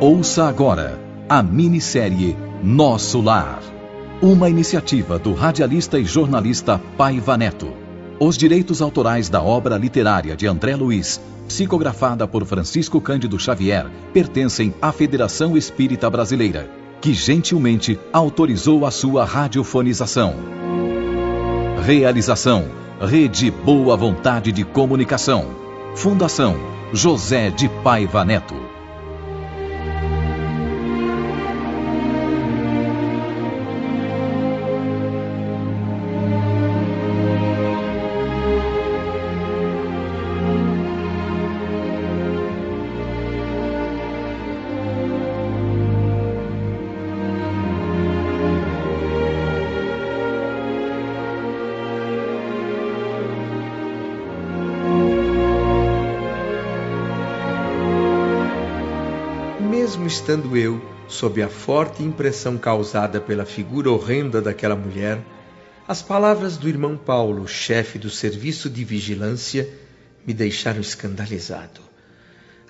Ouça agora a minissérie Nosso Lar, uma iniciativa do radialista e jornalista Paiva Neto. Os direitos autorais da obra literária de André Luiz, psicografada por Francisco Cândido Xavier, pertencem à Federação Espírita Brasileira, que gentilmente autorizou a sua radiofonização. Realização: Rede Boa Vontade de Comunicação. Fundação José de Paiva Neto. Mesmo estando eu sob a forte impressão causada pela figura horrenda daquela mulher, as palavras do irmão Paulo, chefe do serviço de vigilância, me deixaram escandalizado.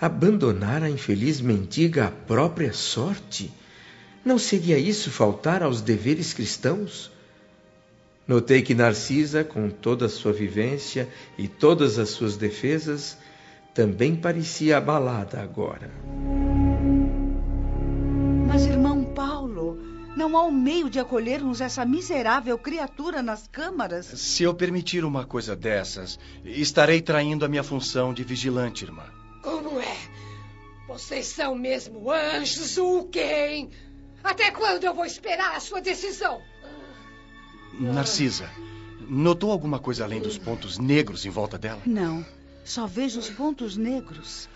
Abandonar a infeliz mendiga à própria sorte? Não seria isso faltar aos deveres cristãos? Notei que Narcisa, com toda a sua vivência e todas as suas defesas, também parecia abalada agora. Mas, irmão Paulo, não há um meio de acolhermos essa miserável criatura nas câmaras? Se eu permitir uma coisa dessas, estarei traindo a minha função de vigilante, irmã. Como é? Vocês são mesmo anjos ou quem? Até quando eu vou esperar a sua decisão? Narcisa, notou alguma coisa além dos pontos negros em volta dela? Não, só vejo os pontos negros.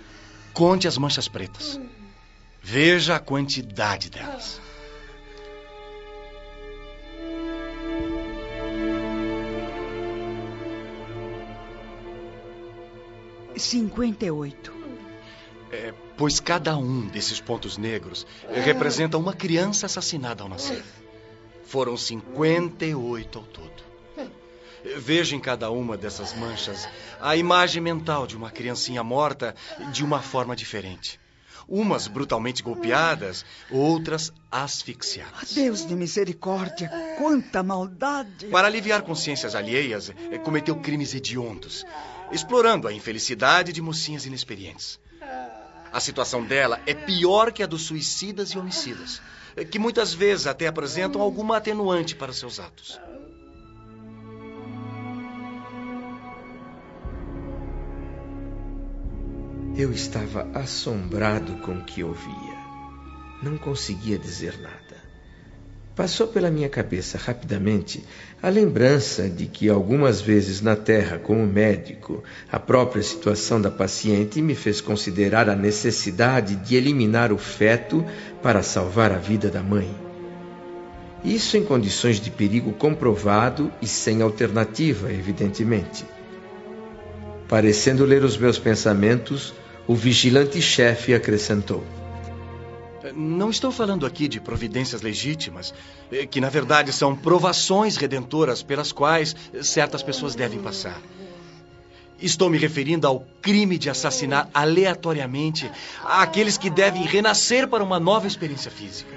Conte as manchas pretas. Veja a quantidade delas. — 58. Pois cada um desses pontos negros representa uma criança assassinada ao nascer. Foram 58 ao todo. Veja em cada uma dessas manchas a imagem mental de uma criancinha morta de uma forma diferente. Umas brutalmente golpeadas, outras asfixiadas. Deus de misericórdia, quanta maldade! Para aliviar consciências alheias, cometeu crimes hediondos, explorando a infelicidade de mocinhas inexperientes. A situação dela é pior que a dos suicidas e homicidas, que muitas vezes até apresentam alguma atenuante para seus atos. Eu estava assombrado com o que ouvia. Não conseguia dizer nada. Passou pela minha cabeça rapidamente a lembrança de que algumas vezes na Terra, como médico, a própria situação da paciente me fez considerar a necessidade de eliminar o feto para salvar a vida da mãe. Isso em condições de perigo comprovado e sem alternativa, evidentemente. Parecendo ler os meus pensamentos, o vigilante-chefe acrescentou: Não estou falando aqui de providências legítimas, que na verdade são provações redentoras pelas quais certas pessoas devem passar. Estou me referindo ao crime de assassinar aleatoriamente aqueles que devem renascer para uma nova experiência física.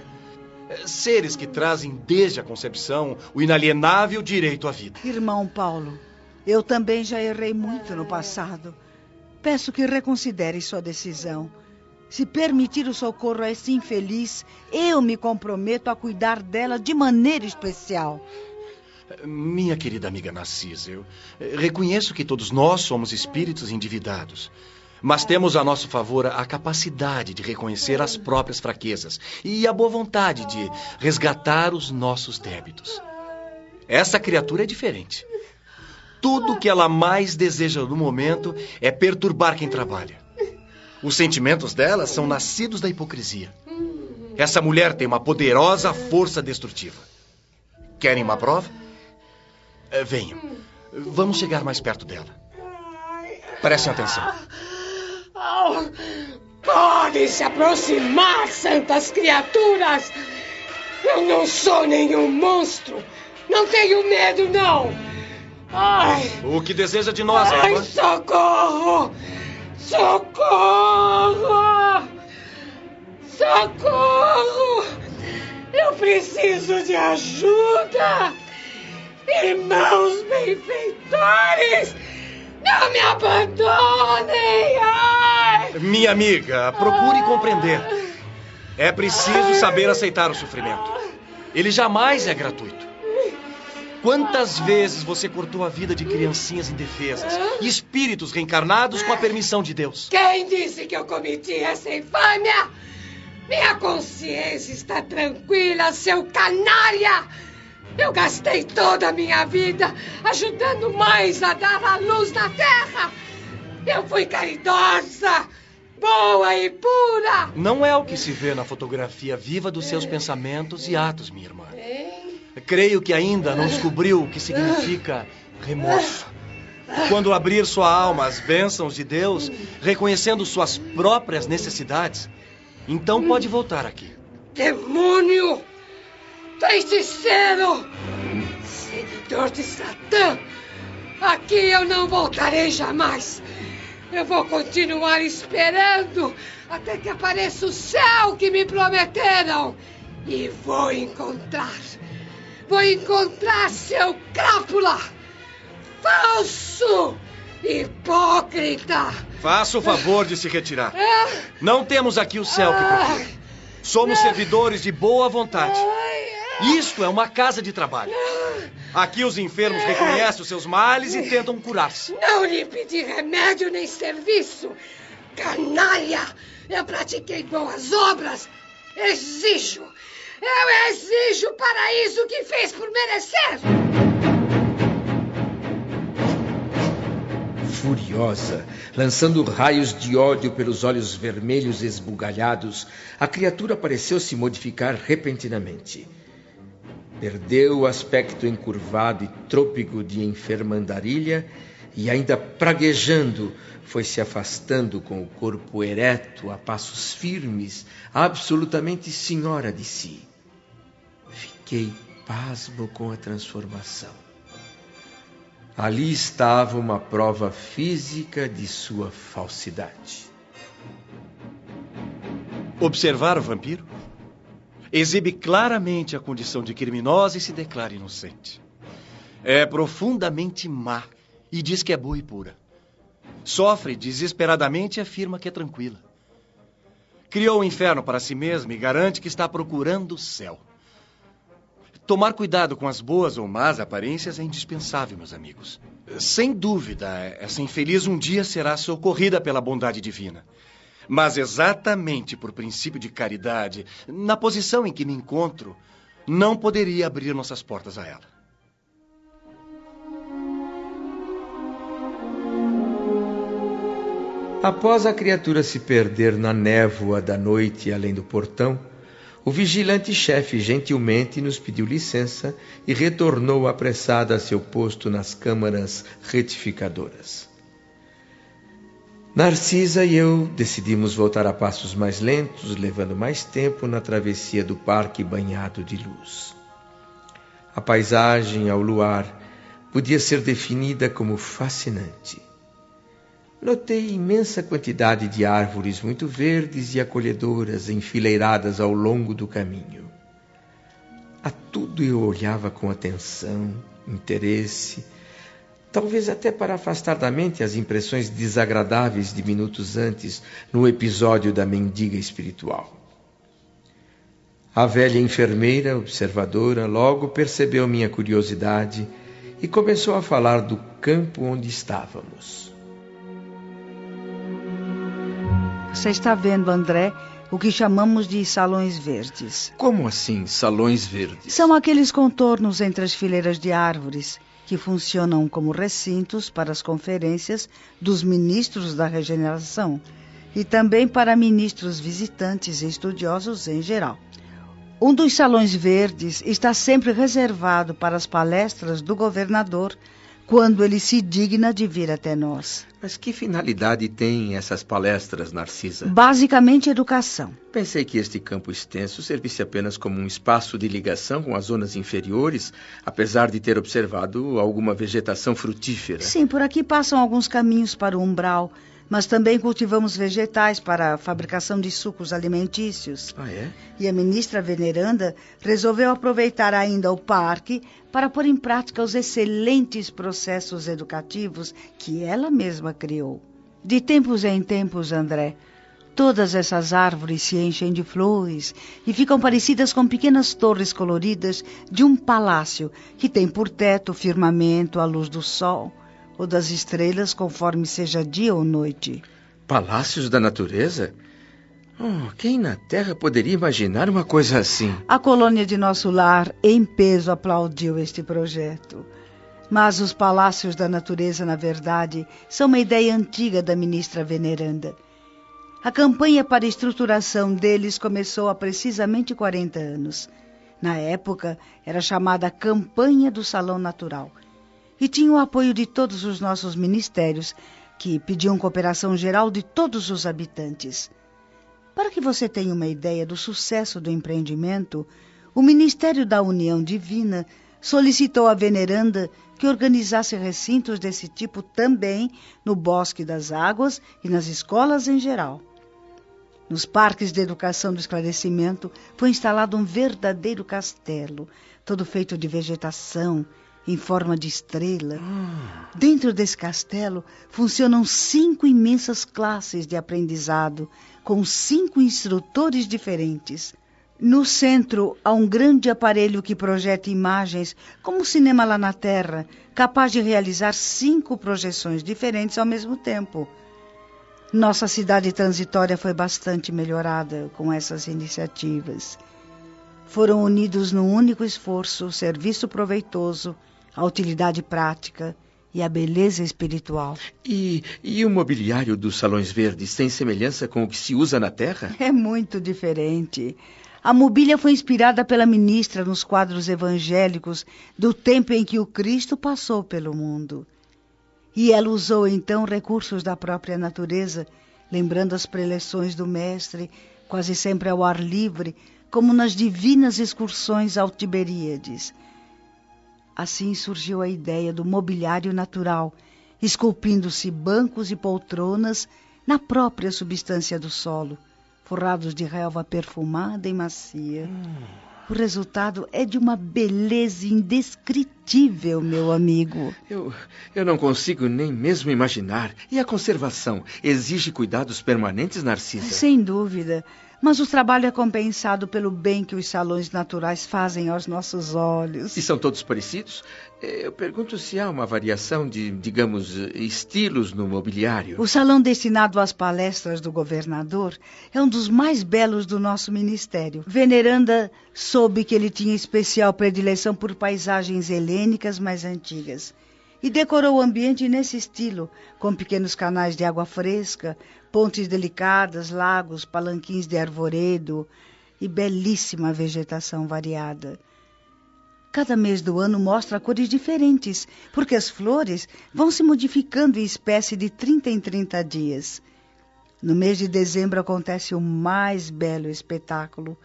Seres que trazem desde a concepção o inalienável direito à vida. Irmão Paulo, eu também já errei muito no passado. Peço que reconsidere sua decisão. Se permitir o socorro a esse infeliz, eu me comprometo a cuidar dela de maneira especial. Minha querida amiga Narcisa, eu reconheço que todos nós somos espíritos endividados, mas temos a nosso favor a capacidade de reconhecer as próprias fraquezas e a boa vontade de resgatar os nossos débitos. Essa criatura é diferente. Tudo o que ela mais deseja no momento é perturbar quem trabalha. Os sentimentos dela são nascidos da hipocrisia. Essa mulher tem uma poderosa força destrutiva. Querem uma prova? Venham. Vamos chegar mais perto dela. Prestem atenção. Podem se aproximar, santas criaturas! Eu não sou nenhum monstro! Não tenho medo, não! Ai! O que deseja de nós, ai, irmã? Socorro! Socorro! Socorro! Eu preciso de ajuda! Irmãos benfeitores! Não me abandonem! Ai! Minha amiga, procure compreender. É preciso saber aceitar o sofrimento. Ele jamais é gratuito. Quantas vezes você cortou a vida de criancinhas indefesas e espíritos reencarnados com a permissão de Deus? Quem disse que eu cometi essa infâmia? Minha consciência está tranquila, seu canalha! Eu gastei toda a minha vida ajudando mães a dar a luz na terra! Eu fui caridosa, boa e pura! Não é o que se vê na fotografia viva dos seus pensamentos e atos, minha irmã. Creio que ainda não descobriu o que significa remorso. Quando abrir sua alma às bênçãos de Deus, reconhecendo suas próprias necessidades, então pode voltar aqui. Demônio! Feiticeiro! Seguidor de Satã! Aqui eu não voltarei jamais! Eu vou continuar esperando até que apareça o céu que me prometeram! E vou encontrar! Vou encontrar seu crápula! Falso! Hipócrita! Faça o favor de se retirar. Não temos aqui o céu que procura. Somos servidores de boa vontade. Isto é uma casa de trabalho. Aqui os enfermos reconhecem os seus males e tentam curar-se. Não lhe pedi remédio nem serviço. Canalha! Eu pratiquei boas obras. Exijo! Eu exijo o paraíso que fez por merecer! Furiosa, lançando raios de ódio pelos olhos vermelhos esbugalhados, a criatura pareceu se modificar repentinamente. Perdeu o aspecto encurvado e trôpego de enferma andarilha e, ainda praguejando, foi se afastando com o corpo ereto a passos firmes, absolutamente senhora de si. Fiquei pasmo com a transformação. Ali estava uma prova física de sua falsidade. Observar o vampiro? Exibe claramente a condição de criminosa e se declara inocente. É profundamente má e diz que é boa e pura. Sofre desesperadamente e afirma que é tranquila. Criou o inferno para si mesma e garante que está procurando o céu. Tomar cuidado com as boas ou más aparências é indispensável, meus amigos. Sem dúvida, essa infeliz um dia será socorrida pela bondade divina. Mas exatamente por princípio de caridade, na posição em que me encontro, não poderia abrir nossas portas a ela. Após a criatura se perder na névoa da noite além do portão, o vigilante-chefe gentilmente nos pediu licença e retornou apressado a seu posto nas câmaras retificadoras. Narcisa e eu decidimos voltar a passos mais lentos, levando mais tempo na travessia do parque banhado de luz. A paisagem ao luar podia ser definida como fascinante. Notei imensa quantidade de árvores muito verdes e acolhedoras enfileiradas ao longo do caminho. A tudo eu olhava com atenção, interesse, talvez até para afastar da mente as impressões desagradáveis de minutos antes no episódio da mendiga espiritual. A velha enfermeira, observadora, logo percebeu minha curiosidade e começou a falar do campo onde estávamos. Você está vendo, André, o que chamamos de salões verdes. Como assim, salões verdes? São aqueles contornos entre as fileiras de árvores que funcionam como recintos para as conferências dos ministros da regeneração e também para ministros visitantes e estudiosos em geral. Um dos salões verdes está sempre reservado para as palestras do governador quando ele se digna de vir até nós. Mas que finalidade têm essas palestras, Narcisa? Basicamente, educação. Pensei que este campo extenso servisse apenas como um espaço de ligação com as zonas inferiores, apesar de ter observado alguma vegetação frutífera. Sim, por aqui passam alguns caminhos para o umbral, Mas também cultivamos vegetais para a fabricação de sucos alimentícios. Ah, é? E a ministra veneranda resolveu aproveitar ainda o parque para pôr em prática os excelentes processos educativos que ela mesma criou. De tempos em tempos, André, todas essas árvores se enchem de flores e ficam parecidas com pequenas torres coloridas de um palácio que tem por teto o firmamento, a luz do sol ou das estrelas, conforme seja dia ou noite. Palácios da natureza? Quem na Terra poderia imaginar uma coisa assim? A colônia de nosso lar, em peso, aplaudiu este projeto. Mas os palácios da natureza, na verdade, são uma ideia antiga da ministra veneranda. A campanha para a estruturação deles começou há precisamente 40 anos. Na época, era chamada Campanha do Salão Natural. E tinha o apoio de todos os nossos ministérios, que pediam cooperação geral de todos os habitantes. Para que você tenha uma ideia do sucesso do empreendimento, o Ministério da União Divina solicitou à veneranda que organizasse recintos desse tipo também no Bosque das Águas e nas escolas em geral. Nos parques de educação do esclarecimento foi instalado um verdadeiro castelo, todo feito de vegetação, em forma de estrela. Dentro desse castelo funcionam 5 imensas classes de aprendizado, com 5 instrutores diferentes. No centro há um grande aparelho que projeta imagens, como o cinema lá na Terra, capaz de realizar 5 projeções diferentes ao mesmo tempo. Nossa cidade transitória foi bastante melhorada com essas iniciativas. Foram unidos num único esforço o serviço proveitoso, a utilidade prática e a beleza espiritual. E o mobiliário dos salões verdes tem semelhança com o que se usa na Terra? É muito diferente. A mobília foi inspirada pela ministra nos quadros evangélicos do tempo em que o Cristo passou pelo mundo. E ela usou então recursos da própria natureza, lembrando as preleções do mestre, quase sempre ao ar livre, como nas divinas excursões ao Tiberíades. Assim surgiu a ideia do mobiliário natural, esculpindo-se bancos e poltronas na própria substância do solo, forrados de relva perfumada e macia. O resultado é de uma beleza indescritível, meu amigo. Eu não consigo nem mesmo imaginar. E a conservação exige cuidados permanentes, Narcisa? Sem dúvida. Mas o trabalho é compensado pelo bem que os salões naturais fazem aos nossos olhos. E são todos parecidos? Eu pergunto se há uma variação de, digamos, estilos no mobiliário. O salão destinado às palestras do governador é um dos mais belos do nosso ministério. Veneranda soube que ele tinha especial predileção por paisagens helênicas mais antigas. E decorou o ambiente nesse estilo, com pequenos canais de água fresca, pontes delicadas, lagos, palanquins de arvoredo e belíssima vegetação variada. Cada mês do ano mostra cores diferentes, porque as flores vão se modificando em espécie de 30 em 30 dias. No mês de dezembro acontece o mais belo espetáculo,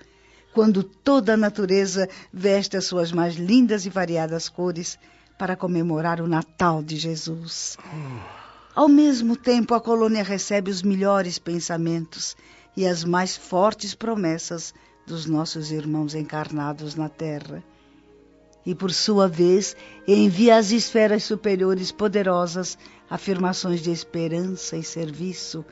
quando toda a natureza veste as suas mais lindas e variadas cores para comemorar o Natal de Jesus. Ao mesmo tempo, a colônia recebe os melhores pensamentos e as mais fortes promessas dos nossos irmãos encarnados na Terra. E, por sua vez, envia às esferas superiores poderosas afirmações de esperança e serviço,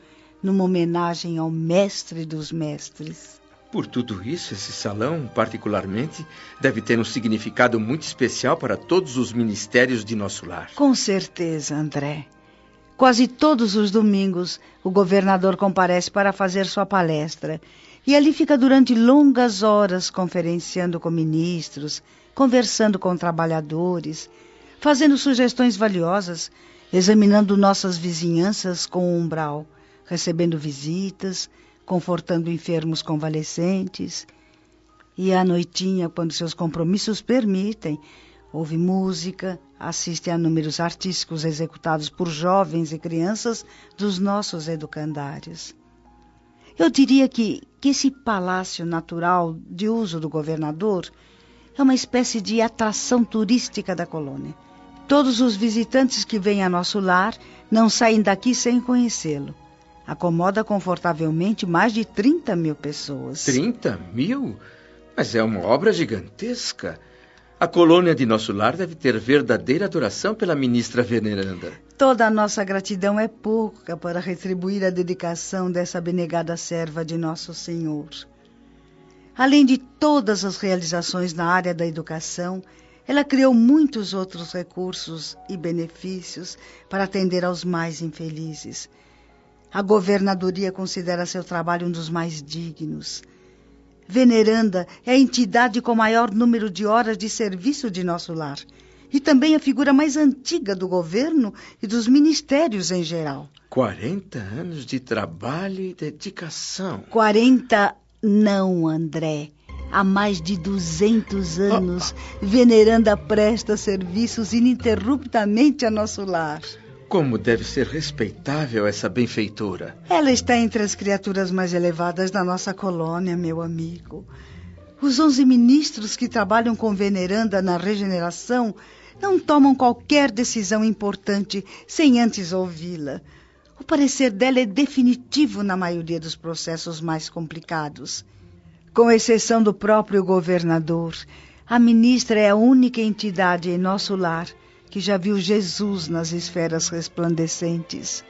numa homenagem ao Mestre dos Mestres. Por tudo isso, esse salão, particularmente, deve ter um significado muito especial para todos os ministérios de nosso lar. Com certeza, André. Quase todos os domingos, o governador comparece para fazer sua palestra. E ali fica durante longas horas conferenciando com ministros, conversando com trabalhadores, fazendo sugestões valiosas, examinando nossas vizinhanças com o umbral, recebendo visitas, confortando enfermos convalescentes. E à noitinha, quando seus compromissos permitem, ouve música, assiste a números artísticos executados por jovens e crianças dos nossos educandários. Eu diria que esse palácio natural de uso do governador é uma espécie de atração turística da colônia. Todos os visitantes que vêm a nosso lar não saem daqui sem conhecê-lo. Acomoda confortavelmente mais de 30 mil pessoas. 30 mil? Mas é uma obra gigantesca. A colônia de Nosso Lar deve ter verdadeira adoração pela ministra veneranda. Toda a nossa gratidão é pouca para retribuir a dedicação dessa abnegada serva de Nosso Senhor. Além de todas as realizações na área da educação, ela criou muitos outros recursos e benefícios para atender aos mais infelizes. A governadoria considera seu trabalho um dos mais dignos. Veneranda é a entidade com maior número de horas de serviço de Nosso Lar e também a figura mais antiga do governo e dos ministérios em geral. 40 anos de trabalho e dedicação. 40 não, André. Há mais de 200 anos, Veneranda presta serviços ininterruptamente a Nosso Lar. Como deve ser respeitável essa benfeitora. Ela está entre as criaturas mais elevadas da nossa colônia, meu amigo. Os 11 ministros que trabalham com Veneranda na regeneração não tomam qualquer decisão importante sem antes ouvi-la. O parecer dela é definitivo na maioria dos processos mais complicados. Com exceção do próprio governador, a ministra é a única entidade em Nosso Lar que já viu Jesus nas esferas resplandecentes.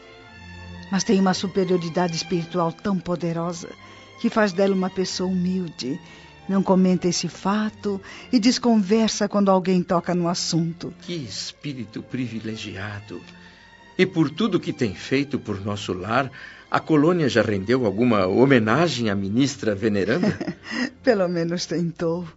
Mas tem uma superioridade espiritual tão poderosa que faz dela uma pessoa humilde. Não comenta esse fato e desconversa quando alguém toca no assunto. Que espírito privilegiado! E por tudo que tem feito por Nosso Lar, a colônia já rendeu alguma homenagem à ministra veneranda? Pelo menos tentou.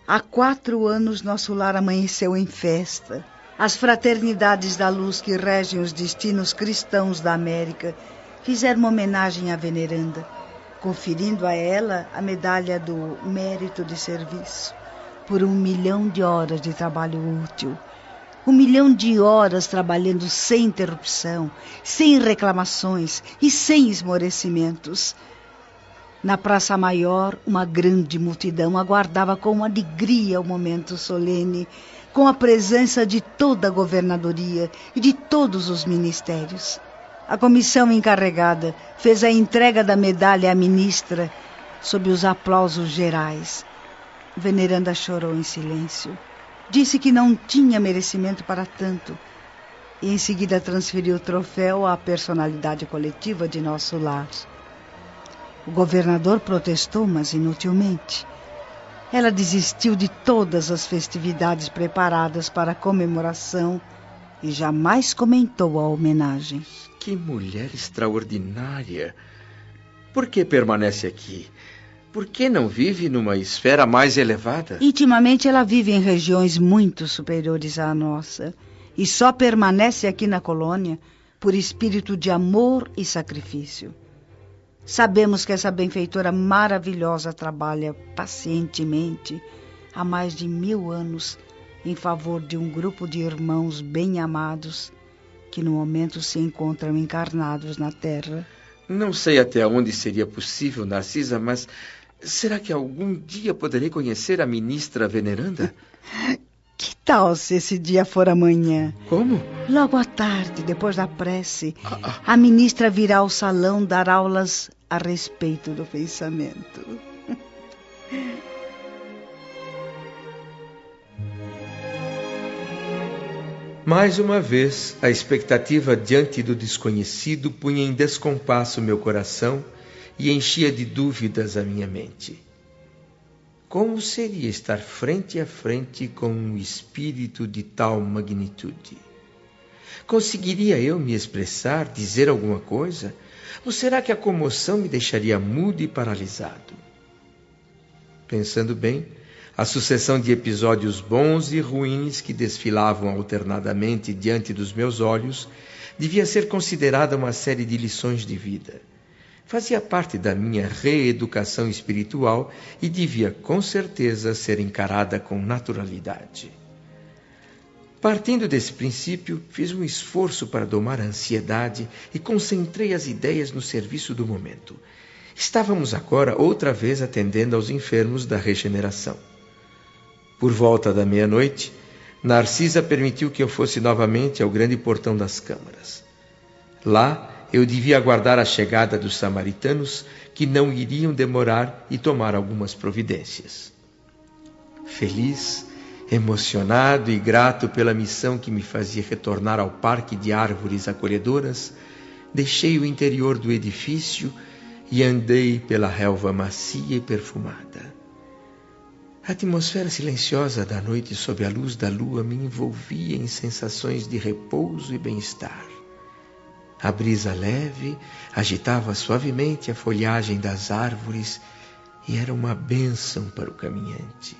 Há 4 anos Nosso Lar amanheceu em festa. As fraternidades da luz que regem os destinos cristãos da América fizeram uma homenagem à veneranda, conferindo a ela a medalha do mérito de serviço por 1 milhão de horas de trabalho útil. 1 milhão de horas trabalhando sem interrupção, sem reclamações e sem esmorecimentos. Na Praça Maior, uma grande multidão aguardava com alegria o momento solene, com a presença de toda a governadoria e de todos os ministérios. A comissão encarregada fez a entrega da medalha à ministra, sob os aplausos gerais. Veneranda chorou em silêncio. Disse que não tinha merecimento para tanto e em seguida transferiu o troféu à personalidade coletiva de Nosso Lar. O governador protestou, mas inutilmente. Ela desistiu de todas as festividades preparadas para a comemoração e jamais comentou a homenagem. Que mulher extraordinária! Por que permanece aqui? Por que não vive numa esfera mais elevada? Intimamente ela vive em regiões muito superiores à nossa e só permanece aqui na colônia por espírito de amor e sacrifício. Sabemos que essa benfeitora maravilhosa trabalha pacientemente há mais de 1000 anos em favor de um grupo de irmãos bem amados que no momento se encontram encarnados na Terra. Não sei até onde seria possível, Narcisa, mas será que algum dia poderei conhecer a ministra veneranda? Que tal se esse dia for amanhã? Como? Logo à tarde, depois da prece, a ministra virá ao salão dar aulas a respeito do pensamento. Mais uma vez, a expectativa diante do desconhecido punha em descompasso meu coração e enchia de dúvidas a minha mente. Como seria estar frente a frente com um espírito de tal magnitude? Conseguiria eu me expressar, dizer alguma coisa? Ou será que a comoção me deixaria mudo e paralisado? Pensando bem, a sucessão de episódios bons e ruins que desfilavam alternadamente diante dos meus olhos devia ser considerada uma série de lições de vida. Fazia parte da minha reeducação espiritual e devia, com certeza, ser encarada com naturalidade. Partindo desse princípio, fiz um esforço para domar a ansiedade e concentrei as ideias no serviço do momento. Estávamos agora outra vez atendendo aos enfermos da regeneração. Por volta da meia-noite, Narcisa permitiu que eu fosse novamente ao grande portão das câmaras. Lá, eu devia aguardar a chegada dos samaritanos, que não iriam demorar, e tomar algumas providências. Feliz, emocionado e grato pela missão que me fazia retornar ao parque de árvores acolhedoras, deixei o interior do edifício e andei pela relva macia e perfumada. A atmosfera silenciosa da noite sob a luz da lua me envolvia em sensações de repouso e bem-estar. A brisa leve agitava suavemente a folhagem das árvores e era uma bênção para o caminhante.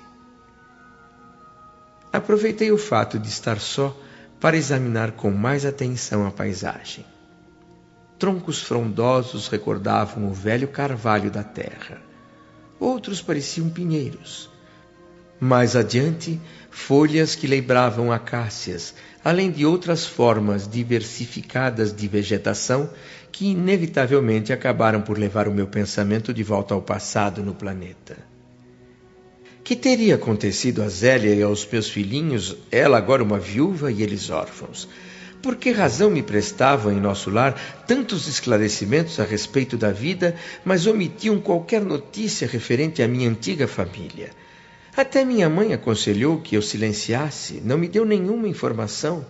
Aproveitei o fato de estar só para examinar com mais atenção a paisagem. Troncos frondosos recordavam o velho carvalho da terra. Outros pareciam pinheiros. Mais adiante, folhas que lembravam acácias, além de outras formas diversificadas de vegetação que inevitavelmente acabaram por levar o meu pensamento de volta ao passado no planeta. Que teria acontecido a Zélia e aos meus filhinhos, ela agora uma viúva e eles órfãos? Por que razão me prestavam em nosso lar tantos esclarecimentos a respeito da vida, mas omitiam qualquer notícia referente à minha antiga família? Até minha mãe aconselhou que eu silenciasse, não me deu nenhuma informação.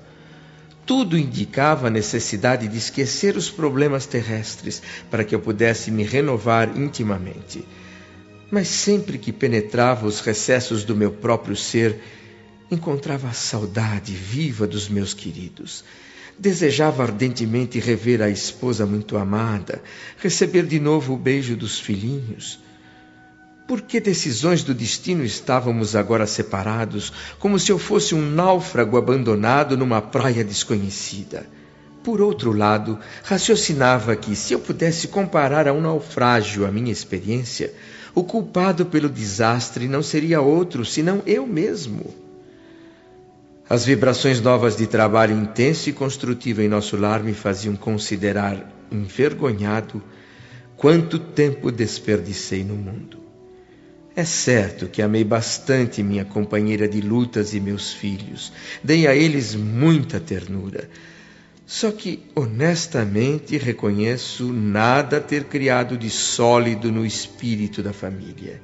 Tudo indicava a necessidade de esquecer os problemas terrestres para que eu pudesse me renovar intimamente. Mas sempre que penetrava os recessos do meu próprio ser, encontrava a saudade viva dos meus queridos. Desejava ardentemente rever a esposa muito amada, receber de novo o beijo dos filhinhos. Por que decisões do destino estávamos agora separados, como se eu fosse um náufrago abandonado numa praia desconhecida? Por outro lado, raciocinava que, se eu pudesse comparar a um naufrágio a minha experiência, o culpado pelo desastre não seria outro, senão eu mesmo. As vibrações novas de trabalho intenso e construtivo em nosso lar me faziam considerar, envergonhado, quanto tempo desperdicei no mundo. É certo que amei bastante minha companheira de lutas e meus filhos, dei a eles muita ternura. Só que, honestamente, reconheço nada ter criado de sólido no espírito da família.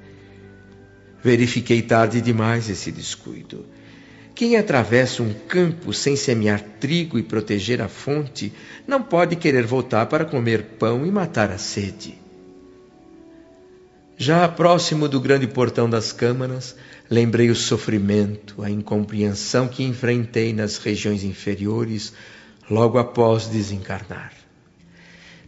Verifiquei tarde demais esse descuido. Quem atravessa um campo sem semear trigo e proteger a fonte, não pode querer voltar para comer pão e matar a sede. Já próximo do grande portão das câmaras, lembrei o sofrimento, a incompreensão que enfrentei nas regiões inferiores, logo após desencarnar.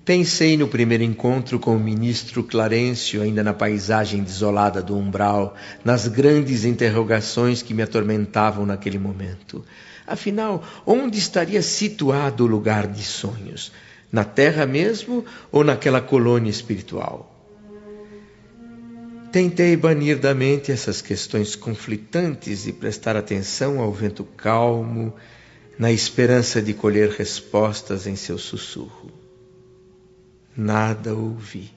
Pensei no primeiro encontro com o ministro Clarencio, ainda na paisagem desolada do umbral, nas grandes interrogações que me atormentavam naquele momento. Afinal, onde estaria situado o lugar de sonhos? Na terra mesmo ou naquela colônia espiritual? Tentei banir da mente essas questões conflitantes e prestar atenção ao vento calmo, na esperança de colher respostas em seu sussurro. Nada ouvi.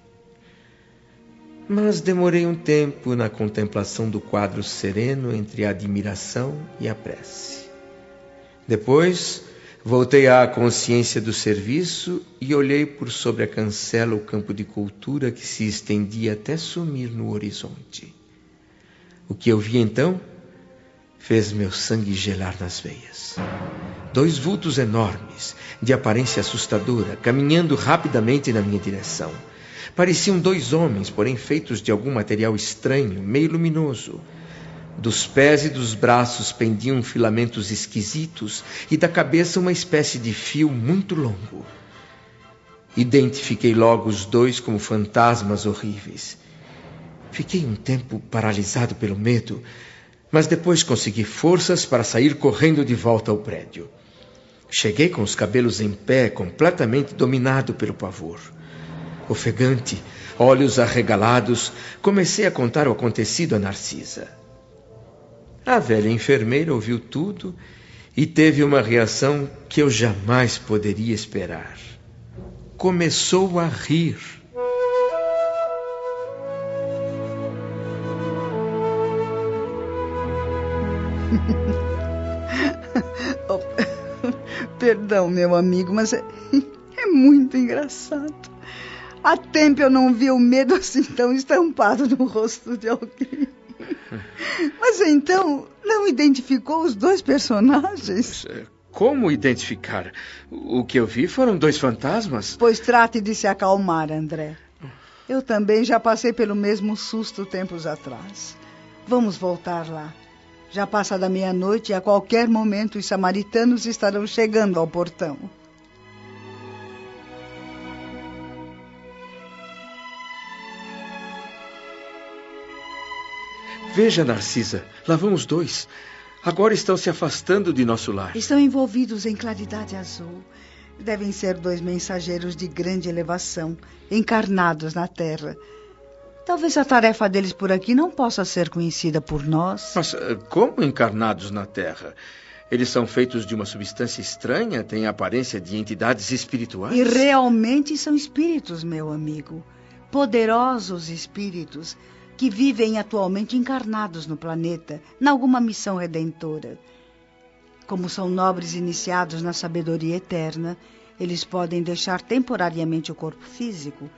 Mas demorei um tempo na contemplação do quadro sereno entre a admiração e a prece. Depois, voltei à consciência do serviço e olhei por sobre a cancela o campo de cultura que se estendia até sumir no horizonte. O que eu vi então fez meu sangue gelar nas veias. 2 vultos enormes, de aparência assustadora, caminhando rapidamente na minha direção. Pareciam 2 homens, porém feitos de algum material estranho, meio luminoso. Dos pés e dos braços pendiam filamentos esquisitos e da cabeça uma espécie de fio muito longo. Identifiquei logo os 2 como fantasmas horríveis. Fiquei um tempo paralisado pelo medo, mas depois consegui forças para sair correndo de volta ao prédio. Cheguei com os cabelos em pé, completamente dominado pelo pavor. Ofegante, olhos arregalados, comecei a contar o acontecido a Narcisa. A velha enfermeira ouviu tudo e teve uma reação que eu jamais poderia esperar. Começou a rir. Perdão, meu amigo, mas é muito engraçado. Há tempo eu não vi o medo assim tão estampado no rosto de alguém. Mas então, não identificou os dois personagens? Como identificar? O que eu vi foram dois fantasmas. Pois trate de se acalmar, André. Eu também já passei pelo mesmo susto tempos atrás. Vamos voltar lá. Já passa da meia-noite e a qualquer momento os samaritanos estarão chegando ao portão. Veja, Narcisa, lá vão os dois. Agora estão se afastando de nosso lar. Estão envolvidos em claridade azul. Devem ser dois mensageiros de grande elevação, encarnados na Terra. Talvez a tarefa deles por aqui não possa ser conhecida por nós. Mas como encarnados na Terra? Eles são feitos de uma substância estranha, têm a aparência de entidades espirituais? E realmente são espíritos, meu amigo. Poderosos espíritos que vivem atualmente encarnados no planeta, em alguma missão redentora. Como são nobres iniciados na sabedoria eterna, eles podem deixar temporariamente o corpo físico,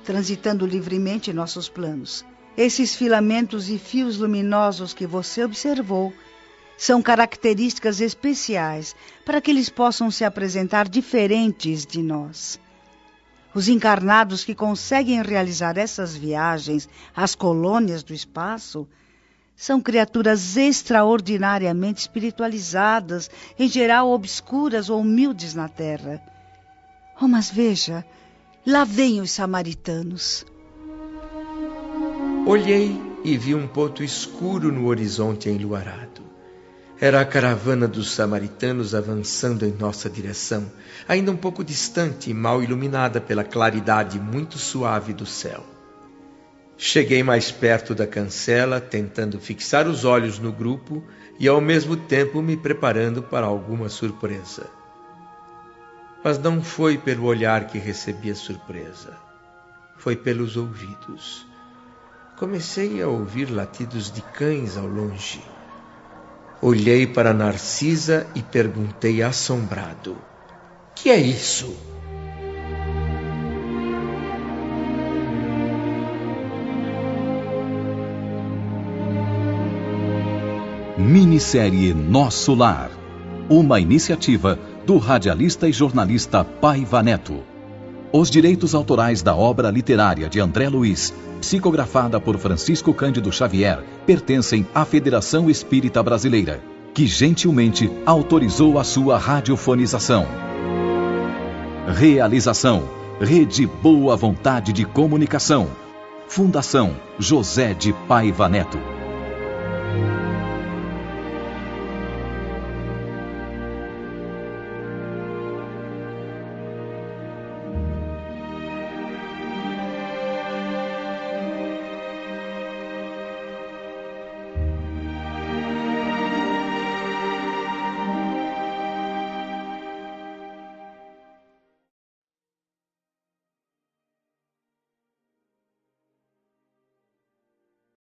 transitando livremente em nossos planos. Esses filamentos e fios luminosos que você observou são características especiais para que eles possam se apresentar diferentes de nós. Os encarnados que conseguem realizar essas viagens às colônias do espaço são criaturas extraordinariamente espiritualizadas, em geral obscuras ou humildes na Terra. Oh, mas veja, lá vêm os samaritanos. Olhei e vi um ponto escuro no horizonte enluarado. Era a caravana dos samaritanos avançando em nossa direção, ainda um pouco distante e mal iluminada pela claridade muito suave do céu. Cheguei mais perto da cancela, tentando fixar os olhos no grupo e ao mesmo tempo me preparando para alguma surpresa. Mas não foi pelo olhar que recebi a surpresa, foi pelos ouvidos. Comecei a ouvir latidos de cães ao longe. Olhei para Narcisa e perguntei assombrado: "Que é isso?" Minissérie Nosso Lar. Uma iniciativa do radialista e jornalista Paiva Neto. Os direitos autorais da obra literária de André Luiz, psicografada por Francisco Cândido Xavier, pertencem à Federação Espírita Brasileira, que gentilmente autorizou a sua radiofonização. Realização: Rede Boa Vontade de Comunicação. Fundação José de Paiva Neto.